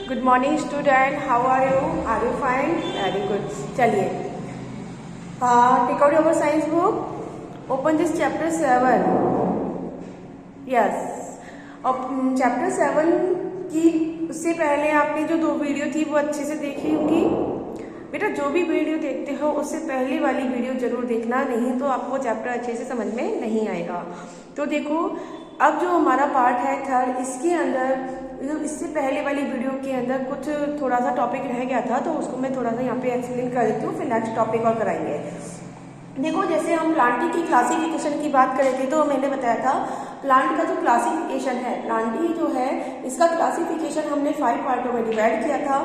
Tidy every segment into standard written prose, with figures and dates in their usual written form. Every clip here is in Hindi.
Good morning student, how are you? Are you fine? Very good. चलिए, take out your science book, open this chapter 7। Yes, और चैप्टर 7 की उससे पहले आपने जो 2 वीडियो थी वो अच्छे से देखी होंगी। बेटा जो भी वीडियो देखते हो उससे पहले वाली वीडियो जरूर देखना, नहीं तो आपको चैप्टर अच्छे से समझ में नहीं आएगा। तो देखो, अब जो हमारा पार्ट है 3rd, इसके अंदर इससे पहले वाली वीडियो के अंदर कुछ थोड़ा सा टॉपिक रह गया था, तो उसको मैं थोड़ा सा यहाँ पे एक्सप्लेन कर देती हूँ, फिर नेक्स्ट टॉपिक और कराएंगे। देखो, जैसे हम प्लांटी की क्लासिफिकेशन की बात करे थे, तो मैंने बताया था प्लांट का जो क्लासिफिकेशन है, प्लांटी जो है इसका क्लासिफिकेशन हमने 5 पार्टों में डिवाइड किया था।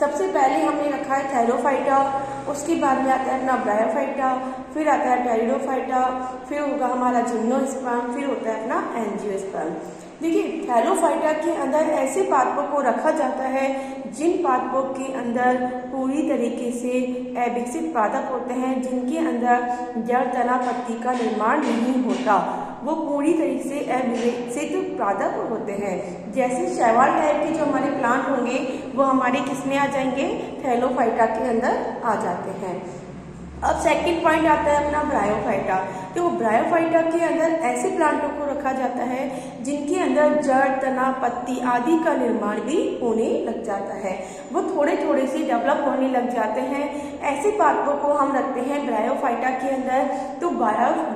सबसे पहले हमने रखा है थैलोफाइटा, उसके बाद में आता है अपना ब्रायोफाइटा, फिर आता है टेरिडोफाइटा, फिर होगा हमारा जिम्नोस्पर्म, फिर होता है अपना एंजियोस्पर्म। देखिए, थैलोफाइटा के अंदर ऐसे पादपों को रखा जाता है जिन पादपों के अंदर पूरी तरीके से अविकसित पादप होते हैं, जिनके अंदर जड़ तना पत्ती का निर्माण नहीं होता, वो पूरी तरीके से अविकसित पादप होते हैं। जैसे शैवाल टाइप के जो हमारे प्लांट होंगे वो हमारे किसमें आ जाएंगे? थैलोफाइटा के अंदर आ जाते हैं। अब सेकंड पॉइंट आता है अपना ब्रायोफाइटा। तो ब्रायोफाइटा के अंदर ऐसे प्लांटों को रखा जाता है जिनके अंदर जड़ तना पत्ती आदि का निर्माण भी होने लग जाता है, वो थोड़े थोड़े से डेवलप होने लग जाते हैं। ऐसे पादपों को हम रखते हैं ब्रायोफाइटा के अंदर। तो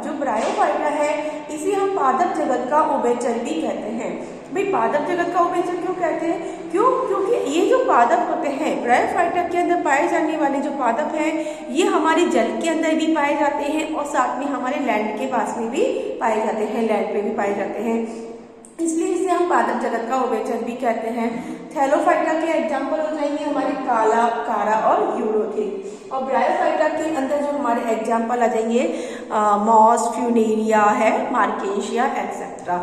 जो ब्रायोफाइटा है इसे हम पादप जगत का उभयचर भी कहते हैं। भाई, पादप जगत का उभयचर क्यों कहते हैं? क्योंकि ये जो पादप होते हैं ब्रायोफाइटा के अंदर पाए जाने वाले जो पादप हैं, ये हमारे जल के अंदर भी पाए जाते हैं और साथ में हमारे लैंड के पास में भी पाए जाते हैं, लैंड पे भी पाए जाते हैं, इसलिए इसे हम पादप जगत का उभयचर भी कहते हैं। थैलोफाइटा के एग्जाम्पल हो जाएंगे हमारे काला, कारा और यूरोथिक। और ब्रायोफाइटा के अंदर जो हमारे एग्जाम्पल आ जाएंगे मॉस, फ्यूनेरिया है, मार्केशिया एक्सेट्रा।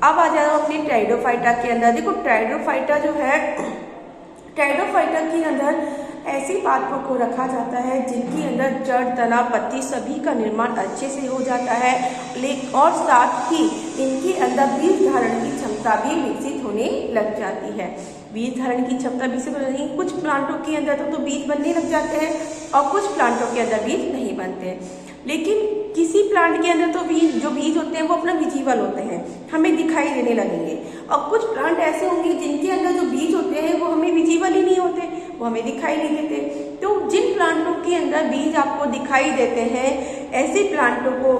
अब आ जाओ अपने टेरिडोफाइटा के अंदर। देखो, टेरिडोफाइटा जो है, टेरिडोफाइटा के अंदर ऐसी पादपों को रखा जाता है जिनके अंदर जड़ तना पत्ती सभी का निर्माण अच्छे से हो जाता है, लेकिन और साथ ही इनके अंदर बीज धारण की क्षमता भी विकसित होने लग जाती है। बीज धारण की क्षमता विकसित हो जाती है। कुछ प्लांटों के अंदर तो बीज बनने लग जाते हैं और कुछ प्लांटों के अंदर बीज नहीं बनते। लेकिन किसी प्लांट के अंदर तो जो बीज होते हैं वो अपना विजिबल होते हैं, हमें दिखाई देने लगेंगे, और कुछ प्लांट ऐसे होंगे जिनके अंदर जो बीज होते हैं वो हमें विजिबल ही नहीं होते, वो हमें दिखाई नहीं देते। तो जिन प्लांटों के अंदर बीज आपको दिखाई देते हैं, ऐसे प्लांटों को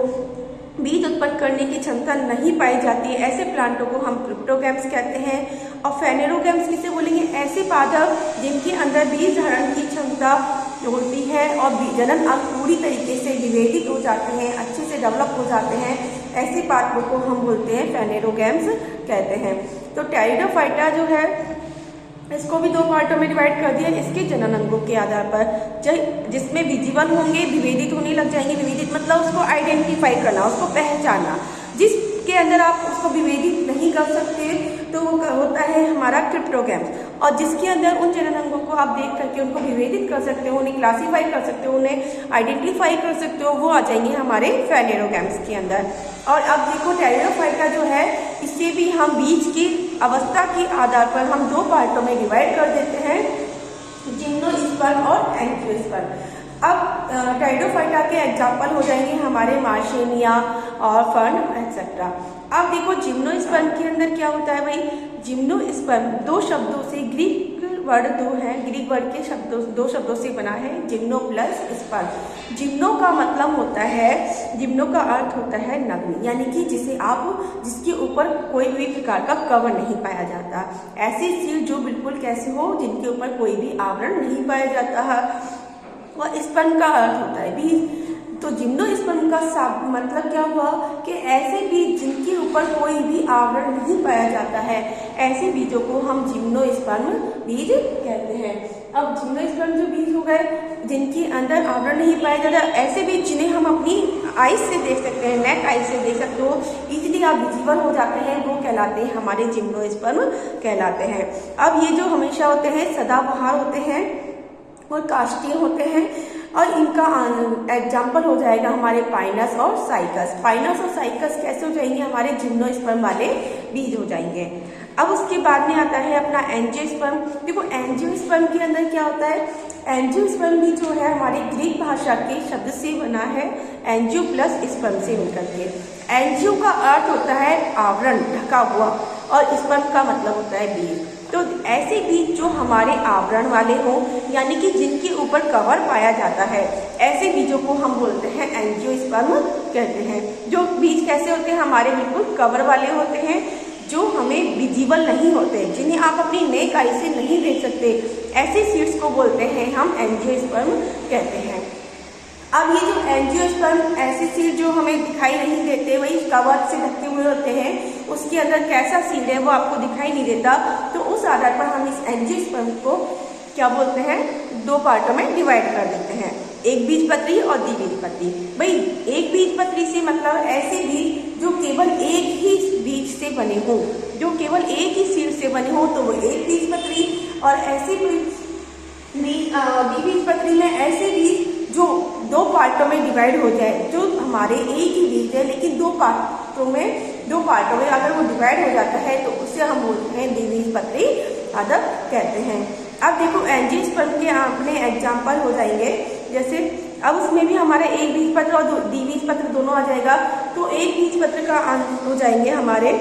बीज उत्पन्न करने की क्षमता नहीं पाई जाती है, ऐसे प्लांटों को हम क्रिप्टोगैम्स कहते हैं। और फेनेरोगैम्स किसे बोलेंगे? ऐसे पादप जिनके अंदर बीज धारण की क्षमता होती है और जनन अंग पूरी तरीके से विभेदित हो जाते हैं, अच्छे से डेवलप हो जाते हैं, ऐसे पादपों को हम बोलते हैं फेनेरोगैम्स कहते हैं। तो टेरिडोफाइटा जो है इसको भी 2 पार्टों में डिवाइड कर दिया इसके जनन अंगों के आधार पर, जिसमें विजिबल होंगे, विभेदित होने लग जाएंगे। विभेदित मतलब उसको आइडेंटिफाई करना, उसको पहचानना। जिसके अंदर आप उसको विभेदित नहीं कर सकते तो वो होता है हमारा क्रिप्टोगैम्स, और जिसके अंदर उन जनन अंगों को आप देख करके उनको विभेदित कर सकते हो, उन्हें क्लासीफाई कर सकते हो, उन्हें आइडेंटिफाई कर सकते हो, वो आ जाएंगे हमारे फेनेरोगैम्स के अंदर। और अब देखो, टेरिडोफाइटा जो है इसे भी हम बीज की अवस्था के आधार पर हम 2 पार्टों में डिवाइड कर देते हैं, जिम्नोस्पर्म और एंजियोस्पर्म। अब टेरिडोफाइटा के एग्जाम्पल हो जाएंगे हमारे मार्शेनिया और फर्न एक्सेट्रा। अब देखो, जिम्नोस्पर्म के अंदर क्या होता है भाई? जिम्नोस्पर्म 2 शब्दों से, ग्रीक वर्ड 2 है, ग्रीक वर्ड के 2 शब्दों से बना है, जिम्नो प्लस स्पर्म। जिम्नो का मतलब होता है, जिम्नो का अर्थ होता है नग्न, यानी कि जिसके ऊपर कोई भी प्रकार का कवर नहीं पाया जाता। ऐसी चीज जो बिल्कुल कैसे हो, जिनके ऊपर कोई भी आवरण नहीं पाया जाता है, वह स्पर्म का अर्थ होता है बीज। तो जिम्नोस्पर्म का मतलब क्या हुआ कि ऐसे बीज जिनके ऊपर कोई भी आवरण नहीं पाया जाता है, ऐसे बीजों को हम जिम्नोस्पर्म बीज कहते हैं। अब जिम्नोस्पर्म जो बीज हो गए जिनके अंदर आवरण नहीं पाया जाता, ऐसे बीज जिन्हें हम अपनी आईज से देख सकते हैं, नेक आईज से देख सकते हो, इजीली आप विजिबल हो जाते हैं, वो कहलाते हैं हमारे जिम्नोस्पर्म कहलाते हैं। अब ये जो हमेशा होते हैं सदाबहार होते हैं और काष्ठीय होते हैं, और इनका एग्जाम्पल हो जाएगा हमारे पाइनस और साइकस। पाइनस और साइकस कैसे हो जाएंगे? हमारे जिम्नोस्पर्म वाले बीज हो जाएंगे। अब उसके बाद में आता है अपना एंजियोस्पर्म। देखो एंजियोस्पर्म के अंदर क्या होता है, एंजियोस्पर्म भी जो है हमारी ग्रीक भाषा के शब्द से बना है, एंजियो प्लस स्पर्म से मिलकर के। एंजियो का अर्थ होता है आवरण, ढका हुआ, और स्पर्म का मतलब होता है बीज। तो ऐसे बीज जो हमारे आवरण वाले हों, यानी कि जिनके ऊपर कवर पाया जाता है, ऐसे बीजों को हम बोलते हैं एंजियोस्पर्म कहते हैं। जो बीज कैसे होते हैं, हमारे बिल्कुल कवर वाले होते हैं, जो हमें विजिबल नहीं होते, जिन्हें आप अपनी नेक आई से नहीं देख सकते, ऐसे सीड्स को बोलते हैं हम एंजियोस्पर्म कहते हैं। अब ये जो एंजियोस्पर्म ऐसे सीड जो हमें दिखाई नहीं देते, वही कवर से ढके हुए होते हैं, उसके अंदर कैसा सीड है वो आपको दिखाई नहीं देता, तो उस आधार पर हम इस एंजियोस्पर्म को क्या बोलते हैं, दो पार्टों में डिवाइड कर देते हैं, एक बीजपत्री और द्विबीजपत्री। भाई एक बीजपत्री से मतलब ऐसे बीज जो केवल एक ही बीज से बने हों, जो केवल एक ही सीड से बने हों, तो वो एक बीजपत्री। और ऐसे द्विबीजपत्री में ऐसे बीज जो दो पार्टों में डिवाइड हो जाए, जो हमारे एक ही बीज है लेकिन दो पार्टों में अगर वो डिवाइड हो जाता है, तो उसे हम बोलते हैं द्विबीजपत्री आदक कहते हैं। अब देखो एंजियोस्पर्म के अपने एग्जाम्पल हो जाएंगे, जैसे अब उसमें भी हमारे एक बीजपत्र और द्विबीजपत्र दोनों आ जाएगा। तो एक बीजपत्र का हो जाएंगे हमारे,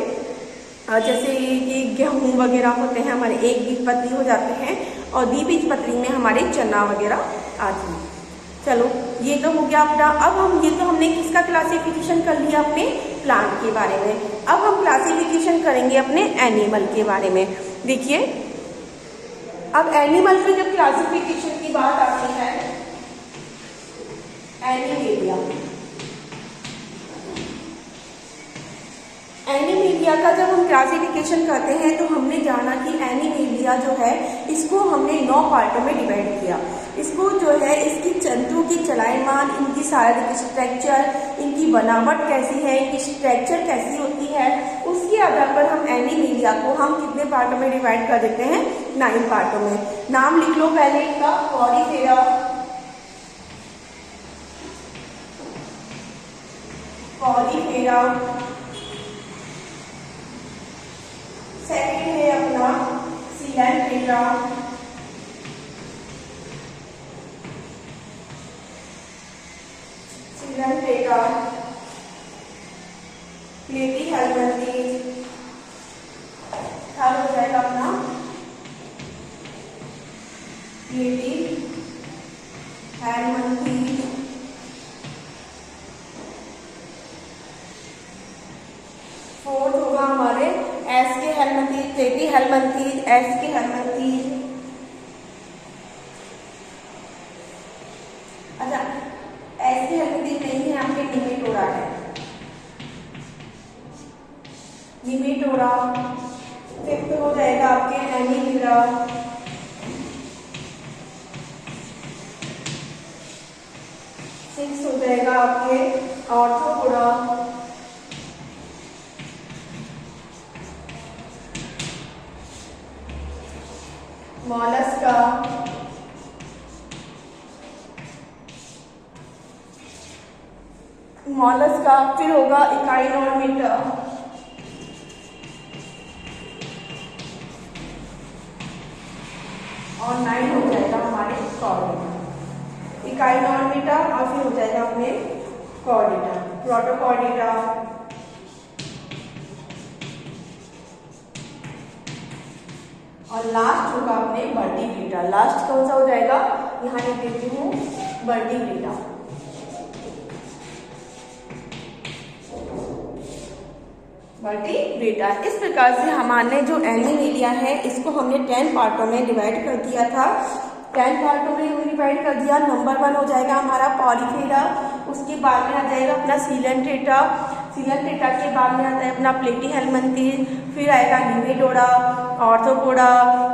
जैसे कि गेहूं वगैरह होते हैं हमारे एक बीजपत्री हो जाते हैं, और द्विबीजपत्री में हमारे चना वगैरह आदि। चलो ये तो हो गया अपना। अब हम ये तो हमने किसका क्लासिफिकेशन कर लिया, अपने प्लांट के बारे में। अब हम क्लासिफिकेशन करेंगे अपने एनिमल के बारे में। देखिए अब एनिमल की जब क्लासिफिकेशन की बात आती है, एनिमेलिया, एनिमेलिया का जब हम क्लासिफिकेशन करते हैं तो हमने जाना कि एनिमेलिया जो है इसको हमने 9 पार्टों में डिवाइड किया। इसको जो है इसकी तंतु की चलायमान, इनकी शारीरिक स्ट्रक्चर, इनकी बनावट कैसी है, इनकी स्ट्रक्चर कैसी होती है, उसके आधार पर हम एनिमेलिया को हम कितने पार्टों में डिवाइड कर देते हैं, 9 पार्टों में। नाम लिख लो पहले इनका, पॉलीफेरा, पॉलीफेरा, सेकंड है अपना सिलेंट्रेटा, सिलेंट्रेटा, प्लेटीहेल्मिन्थेस, थर्ड हो जाएगा अपना प्लेटीहेल्मिन्थेस, फोर्थ होगा हमारे एस के हेल्मिन्थेस, प्लेटीहेल्मिन्थेस, एस के हेल्मिन्थेस। अच्छा एस के हेल्मिन्थेस नहीं है, आपके निमेटोरा है, निमेटोरा। फिफ्थ हो जाएगा आपके एनीलिरा, सिक्स हो जाएगा आपके ऑर्थोपोडा, मॉलस्का, मॉलस्का। फिर होगा इकाइनोर्मिटा, और 9 हो जाएगा हमारे कॉर्डेटा, इकाइनोर्मिटा, और फिर हो जाएगा अपने कॉर्डेटा, प्रोटोकॉर्डेटा, और लास्ट होगा अपने वर्टिब्रेटा। लास्ट कौन सा हो जाएगा, यहाँ लिख देती हूँ वर्टिब्रेटा। वर्टिब्रेटा। इस प्रकार से हमारे जो एनिमेलिया है इसको हमने 10 पार्टों में डिवाइड कर दिया था, 10 पार्टों में हमने डिवाइड कर दिया। नंबर 1 हो जाएगा हमारा पॉलीफेरा, उसके बाद में आ जाएगा अपना सिलेंट्रेटा, सिलेंट्रेटा के बाद में आता है अपना प्लेटीहेल्मिन्थेस, फिर आएगा निमेटोरा, ऑर्थोपोडा,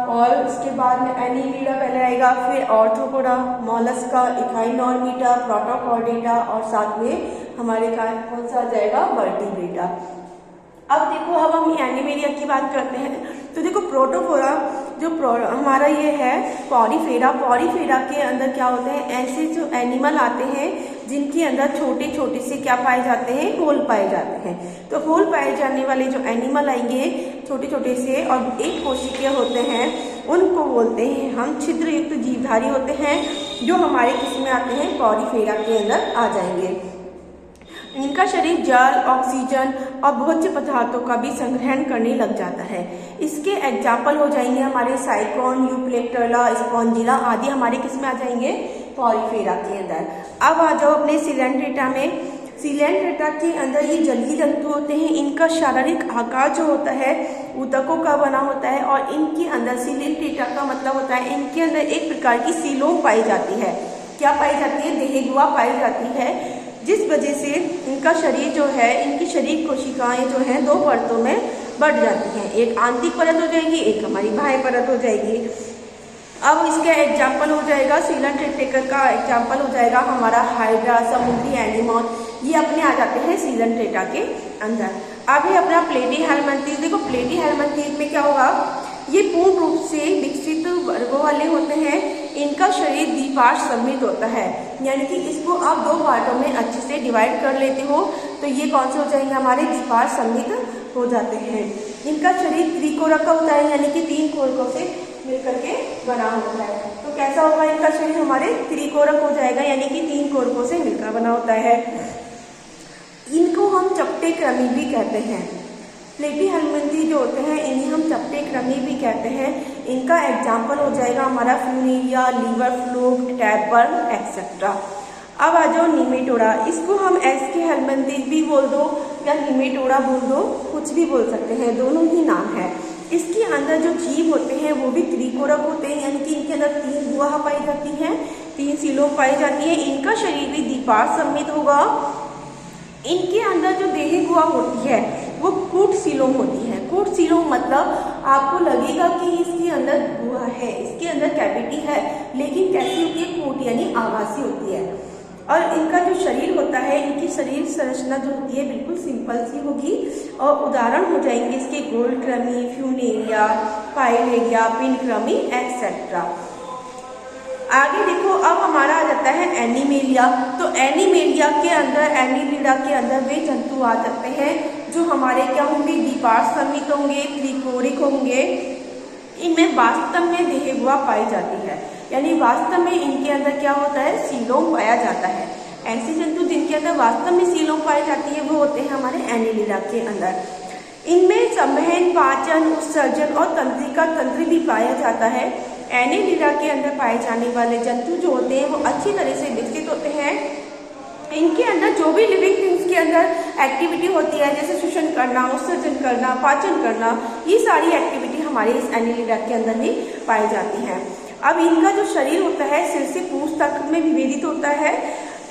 और उसके बाद में एनीलिडा पहले आएगा, फिर ऑर्थोपोडा, मॉलस्का, इकाइनोर्मिटा, प्रोटोकॉर्डेटा, और साथ में हमारे कौन सा आ जाएगा, वर्टिब्रेटा। अब देखो अब हम एनिमेलिया की बात करते हैं, तो देखो प्रोटोफोरा जो हमारा ये है पॉलीफेरा, पॉलीफेरा के अंदर क्या होते हैं, ऐसे जो एनिमल आते हैं जिनके अंदर छोटे छोटे से क्या पाए जाते हैं, होल पाए जाते हैं। तो होल पाए जाने वाले जो एनिमल आएंगे, छोटे छोटे से और एक कोशिकीय होते हैं, उनको बोलते हैं हम छिद्रयुक्त जीवधारी होते हैं, जो हमारे किस में आते हैं, पॉरीफेरा के अंदर आ जाएंगे। इनका शरीर जल, ऑक्सीजन और भोज्य पदार्थों का भी संग्रहण करने लग जाता है। इसके एग्जाम्पल हो जाएंगे हमारे साइकोन, यूप्लेक्टर्ला, स्पॉन्जिला आदि हमारे किस में आ जाएंगे, पॉरीफेरा के अंदर। अब आ जाओ अपने सिलेंट्रेटा में। सिलेंट्रेटा के अंदर ये जलीय जंतु होते हैं। इनका शारीरिक आकार जो होता है ऊतकों का बना होता है और इनके अंदर सिलेंट्रेटा का मतलब होता है इनके अंदर एक प्रकार की सीलोम पाई जाती है। क्या पाई जाती है, देहगुआ पाई जाती है, जिस वजह से इनका शरीर जो है, इनकी शरीर कोशिकाएं जो हैं 2 परतों में बढ़ जाती हैं। एक आंतरिक परत हो जाएगी, एक हमारी बाह्य परत हो जाएगी। अब इसका एग्जाम्पल हो जाएगा, सिलेंट्रेटा का एग्जाम्पल हो जाएगा हमारा हाइड्रा, समुद्री एनिमल, ये अपने आ जाते हैं सिलेंट्रेटा के अंदर। अब है अपना प्लेटीहेल्मिन्थेस। देखो प्लेटीहेल्मिन्थेस में क्या होगा, ये पूर्ण रूप से विकसित वर्गों वाले होते हैं। इनका शरीर द्विपार्श्व सममित होता है, यानी कि इसको आप 2 पार्टों में अच्छे से डिवाइड कर लेते हो तो ये कौन से हो जाएंगे, हमारे द्विपार्श्व सममित हो जाते हैं। इनका शरीर त्रिकोणक होता है, यानी कि 3 कोरकों से मिलकर के बना होता है। तो कैसा होगा इनका शरीर, हमारे त्रिकोणक हो जाएगा, यानी कि 3 कोरकों से मिलकर बना होता है। इनको हम चपटे कृमि भी कहते हैं। प्लेटीहेल्मिन्थेस जो होते हैं इन्हें हम चपटे कृमि भी कहते हैं। इनका एग्जाम्पल हो जाएगा हमारा Funaria, liver fluke, tapeworm etcetera. अब आ जाओ निमेटोडा। इसको हम एस्केहेल्मिन्थेस भी बोल दो या निमेटोडा बोल दो, कुछ भी बोल सकते हैं, दोनों ही नाम है। इसके अंदर जो जीव होते हैं वो भी त्रिकोणक होते हैं, यानी कि इनके अंदर 3 गुहा पाई जाती हैं, 3 सीलों पाई जाती है। इनका शरीर भी द्विपार्श्व सममित होगा। इनके अंदर जो देह गुहा होती है वो कूट सीलोम होती है। कूट सीलोम मतलब आपको लगेगा कि इसके अंदर गुहा है, इसके अंदर कैविटी है, लेकिन कैसी होती है, कूट यानी आभासी होती है। और इनका जो शरीर होता है, इनकी शरीर संरचना जो होती है बिल्कुल सिंपल सी होगी। और उदाहरण हो जाएंगे इसके गोल्ड कृमि, फ्यूनेरिया, पाइलेरिया, पिंड कृमि एक्सेट्रा। आगे देखो, अब हमारा आ जाता है एनीमेलिया। तो एनीमेलिया के अंदर, एनीलिडा के अंदर वे जंतु आ जाते हैं जो हमारे क्या होंगे, द्विपार्श्व सममित होंगे, त्रिकोणिक होंगे। इनमें वास्तव में देहगुहा पाई जाती है, यानी वास्तव में इनके अंदर क्या होता है, सीलोम पाया जाता है। ऐसे जंतु जिनके अंदर वास्तव में सीलोम पाई जाती है वो होते हैं हमारे एनीलिडा के अंदर। इनमें संवहन, पाचन, उत्सर्जन और तंत्रिका तंत्र भी पाया जाता है। एनीलिडा के अंदर पाए जाने वाले जंतु जो होते हैं वो अच्छी तरह से विकसित होते हैं। इनके अंदर जो भी लिविंग थिंग्स के अंदर एक्टिविटी होती है, जैसे श्वसन करना, उत्सर्जन करना, पाचन करना, ये सारी एक्टिविटी हमारे इस एनीलिडा के अंदर ही पाई जाती है। अब इनका जो शरीर होता है सिर से पूंछ तक में विभेदित होता है।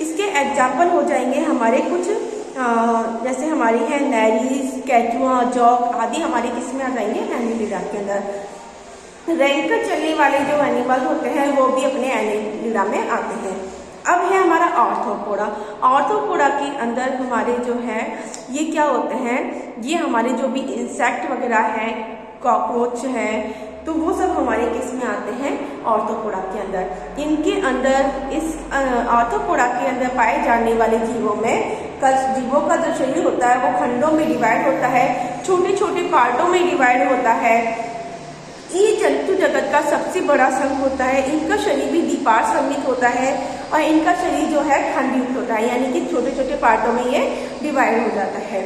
इसके एग्जाम्पल हो जाएंगे हमारे कुछ, जैसे हमारी है नैरीज, कैचुआ, जॉक आदि हमारे किसमें आ जाएंगे, एनीलिडा के अंदर। रैंकर चलने वाले जो एनिमल होते हैं वो भी अपने एनीलिडा में आते हैं। अब है हमारा आर्थ्रोपोडा। आर्थ्रोपोडा के अंदर हमारे जो है ये क्या होते हैं, ये हमारे जो भी इंसेक्ट वगैरह है, कॉकरोच है, तो वो सब हमारे किस में आते हैं, आर्थ्रोपोडा के अंदर। इनके अंदर, इस आर्थ्रोपोडा के अंदर पाए जाने वाले जीवों में जीवों का जो शरीर होता है वो खंडों में डिवाइड होता है, छोटे छोटे पार्टों में डिवाइड होता है। ये जंतु जगत का सबसे बड़ा संघ होता है। इनका शरीर भी द्विपार्श्व सममित होता है और इनका शरीर जो है खंडयुक्त होता है, यानी कि छोटे छोटे पार्टों में ये डिवाइड हो जाता है।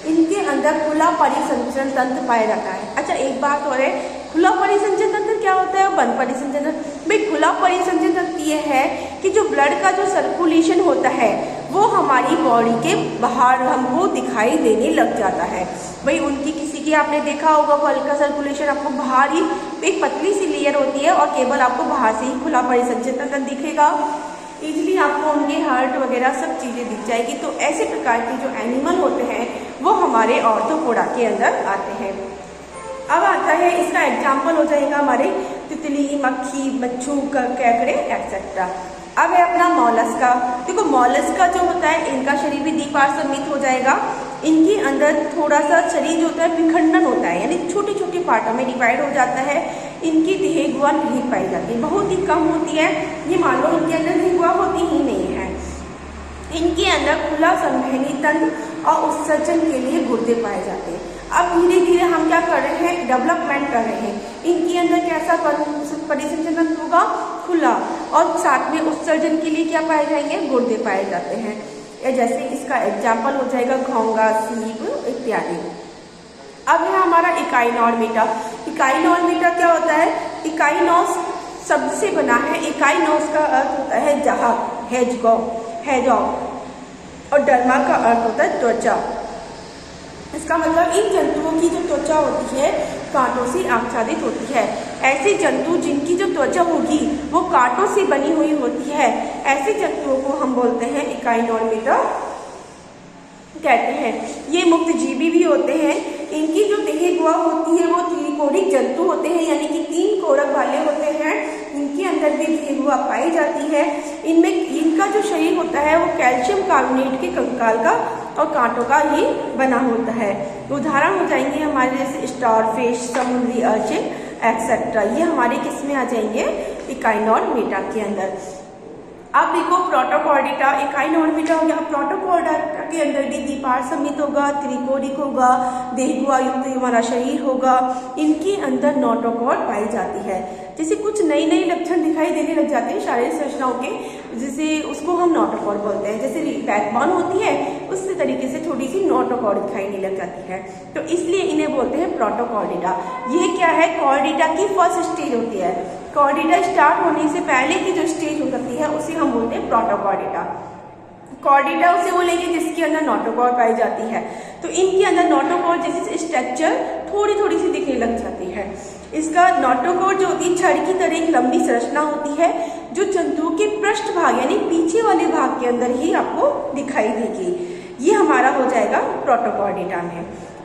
इनके अंदर खुला परिसंचरण तंत्र पाया जाता है। अच्छा, एक बात और है, खुला परिसंचरण तंत्र क्या होता है, बंद परिसंचरण तंत्र। भाई खुला परिसंचरण तंत्र ये है कि जो ब्लड का जो सर्कुलेशन होता है वो हमारी बॉडी के बाहर हमको दिखाई देने लग जाता है। भाई उनकी किसी की आपने देखा होगा वो हल्का सर्कुलेशन आपको बाहर ही, एक पतली सी लेयर होती है और केवल आपको बाहर से ही खुला परिसंचरण तंत्र दिखेगा। इजीली आपको उनके हार्ट वगैरह सब चीज़ें दिख जाएगी। तो ऐसे प्रकार के जो एनिमल होते हैं वो हमारे आर्थ्रोपोडा के अंदर आते हैं। अब आता है, इसका एग्जाम्पल हो जाएगा हमारे तितली, मक्खी, मच्छू, केकड़े एक्सेट्रा। अब है अपना मॉलस्का। देखो मॉलस्का जो होता है इनका शरीर भी द्विपार्श्व सममित हो जाएगा। इनके अंदर थोड़ा सा शरीर जो होता है विखंडन होता है, यानी छोटे छोटे पार्टों में डिवाइड हो जाता है। इनकी देहगुहा नहीं पाई जाती, बहुत ही कम होती है। ये मान लो इनके अंदर देहगुहा होती ही नहीं है। इनके अंदर खुला संवहनी तंत्र और उत्सर्जन के लिए गुर्दे पाए जाते हैं। अब धीरे धीरे हम क्या कर रहे हैं, डेवलपमेंट कर रहे हैं। इनके अंदर कैसा परिसंचरण होगा, खुला, और साथ में उत्सर्जन के लिए क्या पाए जाएंगे, गुर्दे पाए जाते हैं। जैसे इसका एग्जाम्पल हो जाएगा घोंगा, सीप इत्यादि। अब है हमारा इकाइनॉर्मेटा। इकाइनॉर्मेटा क्या होता है, इकाइनॉस शब्द से बना है। इकाइनॉस का अर्थ होता है जहाज, हेजॉग, और डर्मा का अर्थ होता है त्वचा। इसका मतलब इन जंतुओं की जो त्वचा होती है कांटों से आच्छादित होती है। ऐसे जंतु जिनकी जो त्वचा होगी वो कांटों से बनी हुई होती है, ऐसे जंतुओं को हम बोलते हैं इकाइनॉर्मेटा कहते हैं। ये मुक्त जीवी भी होते हैं। इनकी जो देह गुहा होती है वो त्रिकोणिक जंतु होते हैं, यानी कि 3 कोरक वाले होते हैं। इनके अंदर भी देह गुहा पाई जाती है। इनमें इनका जो शरीर होता है वो कैल्शियम कार्बोनेट के कंकाल का और कांटों का ही बना होता है। उदाहरण हो जाएंगे हमारे जैसे स्टारफिश, समुद्री अर्चिन एक्सेट्रा, ये हमारे किस में आ जाएंगे, इकाइनॉर्मेटा के अंदर। अब देखो प्रोटोकॉर्डिटा, इकाइनॉर्मेटा हो गया। प्रोटोकॉर्डिटा के अंदर भी द्विपार्श्व समित होगा, त्रिकोणिक होगा, देहगुहा युक्त हमारा शरीर होगा। इनके अंदर नोटोकॉर्ड पाई जाती है। जैसे कुछ नई नई लक्षण दिखाई देने लग जाते हैं शारीरिक संरचनाओं के, जैसे उसको हम नोटोकॉर्ड बोलते हैं। जैसे बैकबोन होती है उसी तरीके से थोड़ी सी नोटोकॉर्ड दिखाई देने लग जाती है, तो इसलिए इन्हें बोलते हैं प्रोटोकॉर्डिटा। ये क्या है, कॉर्डिटा की फर्स्ट स्टेज होती है। कॉर्डिटा स्टार्ट होने से पहले की जो स्टेज हो सकती है उसे हम बोलते हैं प्रोटोकॉर्डिटा। कॉर्डिटा उसे बोलेंगे जिसके अंदर नोटोकॉर्ड पाई जाती है। तो इनके अंदर नोटोकॉर्ड जैसे स्ट्रक्चर थोड़ी थोड़ी सी दिखने लग जाती है। इसका नोटोकॉर्ड जो होती है छड़ की तरह एक लंबी संरचना होती है, जो जंतुओं के पृष्ठभाग यानी पीछे वाले भाग के अंदर ही आपको दिखाई देगी। ये हमारा हो जाएगा प्रोटोकॉर्डिटा में।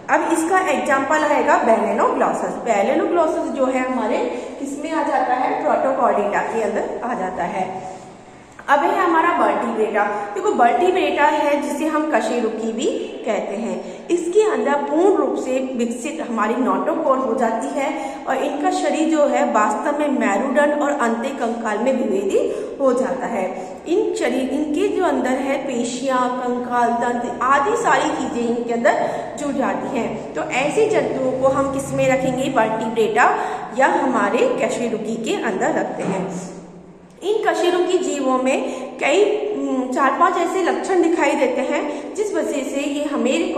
अब इसका एग्जाम्पल आएगा बैलेनोग्लॉसस। बैलेनोग्लॉसस जो है हमारे किसमें आ जाता है, प्रोटोकॉर्डिटा के अंदर आ जाता है। अब है हमारा वर्टिब्रेटा। देखो वर्टिब्रेटा है जिसे हम कशेरुकी भी कहते हैं। इसके अंदर पूर्ण रूप से विकसित हमारी नोटोकॉर्ड हो जाती है और इनका शरीर जो है वास्तव में मेरुदंड और अंत्य कंकाल में विभेदित हो जाता है। इनके जो अंदर है पेशियां, कंकाल, तंत्र आदि सारी चीजें इनके अंदर जुड़ जाती हैं। तो ऐसे जंतुओं को हम किस में रखेंगे, वर्टिब्रेटा या हमारे कशेरुकी के अंदर रखते हैं। इन कशेरुकी जीवों में कई 4-5 ऐसे लक्षण दिखाई देते हैं जिस वजह से ये हमें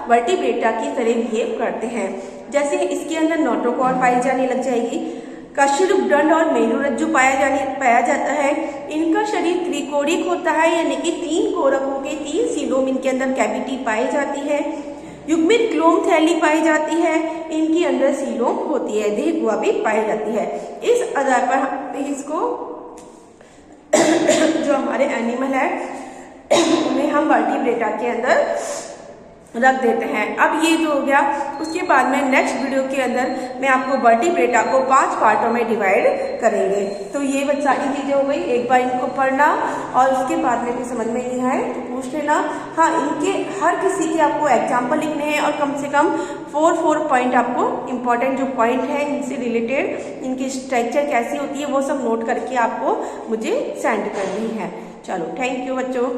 वर्टिब्रेटा की तरह बिहेव करते हैं। जैसे इसके अंदर नोटोकॉर्ड पाई जाने लग जाएगी, कशेरुक दंड और मेरुरज्जु पाया जाता है। इनका शरीर त्रिकोणिक होता है, यानी कि 3 कोरकों के 3 सीलोम इनके अंदर कैविटी पाई जाती है। युग्मित क्लोम थैली पाई जाती है, इनके अंदर सीलोम होती है, देह गुहा भी पाई जाती है। इस आधार पर इसको जो हमारे एनिमल है उन्हें हम वर्टिब्रेटा के अंदर रख देते हैं। अब ये जो हो गया, उसके बाद में नेक्स्ट वीडियो के अंदर मैं आपको वर्टिब्रेटा को 5 पार्टों में डिवाइड करेंगे। तो ये सारी चीजें हो गई, एक बार इनको पढ़ना और उसके बाद में भी समझ में नहीं आए तो पूछ लेना। हाँ, इनके हर किसी के आपको एग्जाम्पल लिखने हैं और कम से कम 4 पॉइंट आपको इम्पॉर्टेंट जो पॉइंट है इनसे रिलेटेड, इनकी स्ट्रक्चर कैसी होती है वो सब नोट करके आपको मुझे सेंड करनी है। चलो, थैंक यू बच्चों।